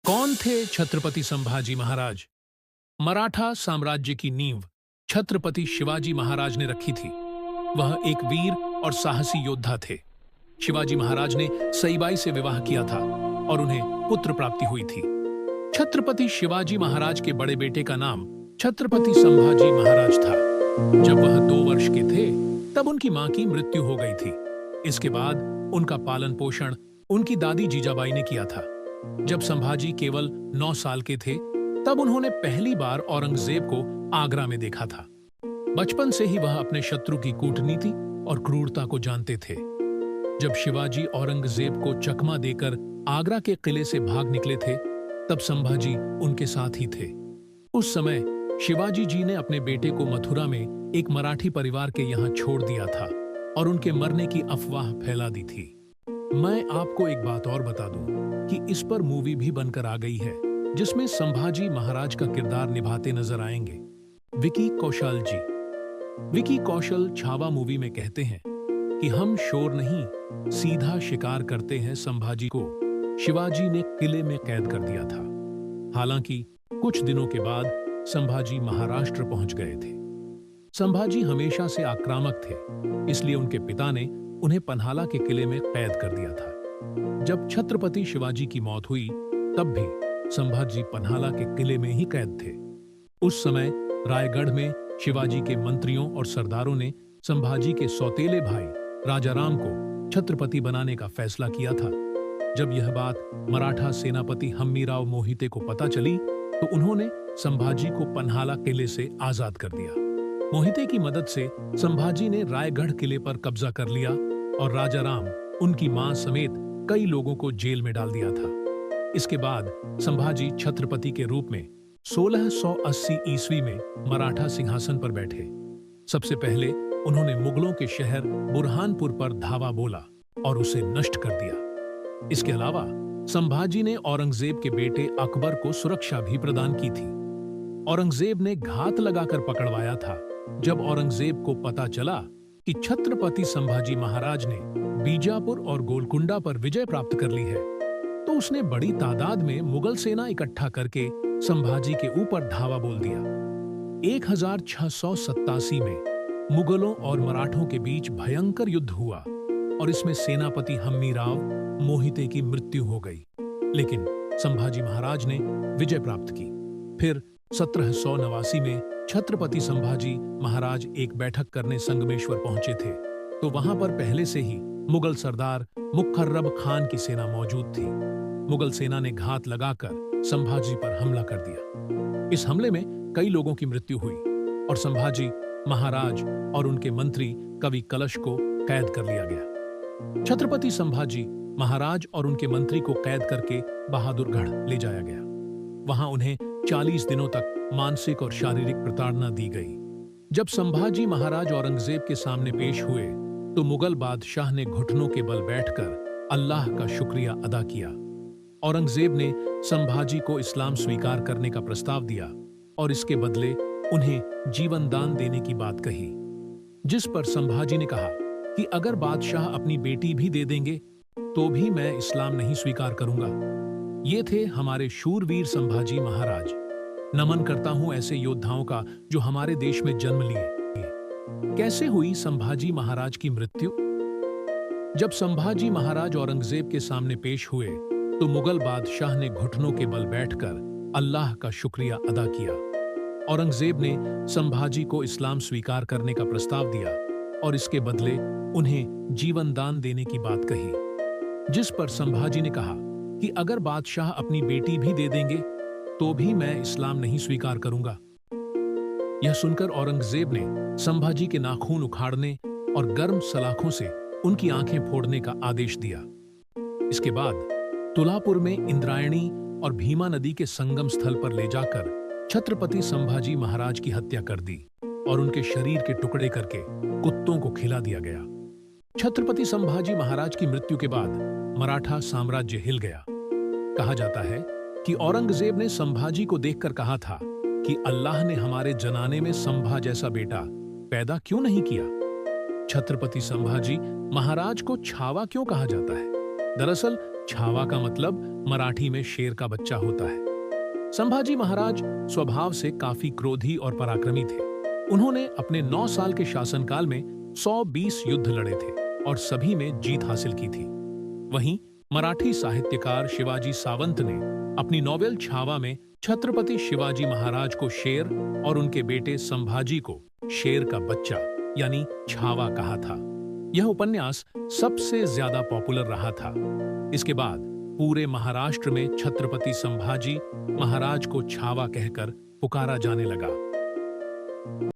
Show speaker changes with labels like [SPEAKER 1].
[SPEAKER 1] कौन थे छत्रपति संभाजी महाराज? मराठा साम्राज्य की नींव छत्रपति शिवाजी महाराज ने रखी थी। वह एक वीर और साहसी योद्धा थे। शिवाजी महाराज ने सईबाई से विवाह किया था और उन्हें पुत्र प्राप्ति हुई थी। छत्रपति शिवाजी महाराज के बड़े बेटे का नाम छत्रपति संभाजी महाराज था। जब वह 2 वर्ष के थे तब उनकी मां की मृत्यु हो गई थी। इसके बाद उनका पालन पोषण उनकी दादी जीजाबाई ने किया था। जब संभाजी केवल 9 साल के थे तब उन्होंने पहली बार औरंगजेब को आगरा में देखा था। बचपन से ही वह अपने शत्रु की कूटनीति और क्रूरता को जानते थे। जब शिवाजी औरंगजेब को चकमा देकर आगरा के किले से भाग निकले थे तब संभाजी उनके साथ ही थे। उस समय शिवाजी जी ने अपने बेटे को मथुरा में एक मराठी परिवार के यहाँ छोड़ दिया था और उनके मरने की अफवाह फैला दी थी। मैं आपको एक बात और बता दूं कि इस पर मूवी भी बनकर आ गई है जिसमें संभाजी महाराज का किरदार निभाते नजर आएंगे विकी कौशल जी। विकी कौशल छावा मूवी में कहते हैं कि हम शोर नहीं सीधा शिकार करते हैं। संभाजी को शिवाजी ने किले में कैद कर दिया था। हालांकि कुछ दिनों के बाद संभाजी महाराष्ट्र पहुंच गए थे। संभाजी हमेशा से आक्रामक थे, इसलिए उनके पिता ने उन्हें पन्हाला के किले में कैद कर दिया था। जब छत्रपति शिवाजी की मौत हुई तब भी संभाजी पन्हाला के किले में ही कैद थे। उस समय रायगढ़ में शिवाजी के मंत्रियों और सरदारों ने संभाजी के सौतेले भाई राजाराम को छत्रपति बनाने का फैसला किया था। जब यह बात मराठा सेनापति हम्मीराव मोहिते को पता चली तो उन्होंने संभाजी को पन्हाला किले से आजाद कर दिया। मोहिते की मदद से संभाजी ने रायगढ़ किले पर कब्जा कर लिया और राजाराम उनकी मां समेत कई लोगों को जेल में डाल दिया था। इसके बाद संभाजी छत्रपति के रूप में 1680 ईस्वी में मराठा सिंहासन पर बैठे। सबसे पहले उन्होंने मुगलों के शहर बुरहानपुर पर धावा बोला और उसे नष्ट कर दिया। इसके अलावा संभाजी ने औरंगजेब के बेटे अकबर को सुरक्षा भी प्रदान की थी। औरंगजेब ने घात लगाकर पकड़वाया था। जब औरंगजेब को पता चला कि छत्रपति संभाजी महाराज ने बीजापुर और गोलकुंडा पर विजय प्राप्त कर ली है तो उसने बड़ी तादाद में मुगल सेना इकट्ठा करके संभाजी के ऊपर धावा बोल दिया। 1687 में मुगलों और मराठों के बीच भयंकर युद्ध हुआ और इसमें सेनापति हम्मीराव मोहिते की मृत्यु हो गई, लेकिन संभाजी महाराज ने विजय प्राप्त की। फिर 1789 में छत्रपति संभाजी महाराज एक बैठक करने संगमेश्वर पहुंचे थे तो वहां पर पहले से ही मुगल सरदार मुखर्रब खान की सेना मौजूद थी। मुगल सेना ने घात लगाकर संभाजी पर हमला कर दिया। इस हमले में कई लोगों की मृत्यु हुई और संभाजी महाराज और उनके मंत्री कवि कलश को कैद कर लिया गया। छत्रपति संभाजी महाराज और उनके मंत्री को कैद करके बहादुरगढ़ ले जाया गया। वहां उन्हें 40 दिनों तक मानसिक और शारीरिक प्रताड़ना दी गई। जब संभाजी महाराज औरंगजेब के सामने पेश हुए तो मुगल बादशाह ने घुटनों के बल बैठकर अल्लाह का शुक्रिया अदा किया। औरंगजेब ने संभाजी को इस्लाम स्वीकार करने का प्रस्ताव दिया और इसके बदले उन्हें जीवन दान देने की बात कही, जिस पर संभाजी ने कहा कि अगर बादशाह अपनी बेटी भी दे देंगे तो भी मैं इस्लाम नहीं स्वीकार करूंगा। ये थे हमारे शूरवीर संभाजी महाराज। नमन करता हूं ऐसे योद्धाओं का जो हमारे देश में जन्म लिए। कैसे हुई संभाजी महाराज की मृत्यु? जब संभाजी महाराज औरंगजेब के सामने पेश हुए तो मुगल बादशाह ने घुटनों के बल बैठकर अल्लाह का शुक्रिया अदा किया। औरंगजेब ने संभाजी को इस्लाम स्वीकार करने का प्रस्ताव दिया और इसके बदले उन्हें जीवन दान देने की बात कही, जिस पर संभाजी ने कहा कि अगर बादशाह अपनी बेटी भी दे देंगे तो भी मैं इस्लाम नहीं स्वीकार करूंगा। यह सुनकर औरंगजेब ने संभाजी के नाखून उखाड़ने और गर्म सलाखों से उनकी आंखें फोड़ने का आदेश दिया। इसके बाद तुलापुर में इंद्रायणी और भीमा नदी के संगम स्थल पर ले जाकर छत्रपति संभाजी महाराज की हत्या कर दी और उनके शरीर के टुकड़े करके कुत्तों को खिला दिया गया। छत्रपति संभाजी महाराज की मृत्यु के बाद मराठा साम्राज्य हिल गया। कहा जाता है कि औरंगजेब ने संभाजी को देखकर कहा था कि अल्लाह ने हमारे जनाने में संभा जैसा बेटा पैदा क्यों नहीं किया। छत्रपति संभाजी महाराज को छावा क्यों कहा जाता है? दरअसल छावा का मतलब मराठी में शेर का बच्चा होता है। संभाजी महाराज स्वभाव से काफी क्रोधी और पराक्रमी थे। उन्होंने अपने 9 साल के शासनकाल में 120 युद्ध लड़े थे और सभी में जीत हासिल की थी। वहीं मराठी साहित्यकार शिवाजी सावंत ने अपनी नॉवेल छावा में छत्रपति शिवाजी महाराज को शेर और उनके बेटे संभाजी को शेर का बच्चा यानी छावा कहा था। यह उपन्यास सबसे ज्यादा पॉपुलर रहा था। इसके बाद पूरे महाराष्ट्र में छत्रपति संभाजी महाराज को छावा कहकर पुकारा जाने लगा।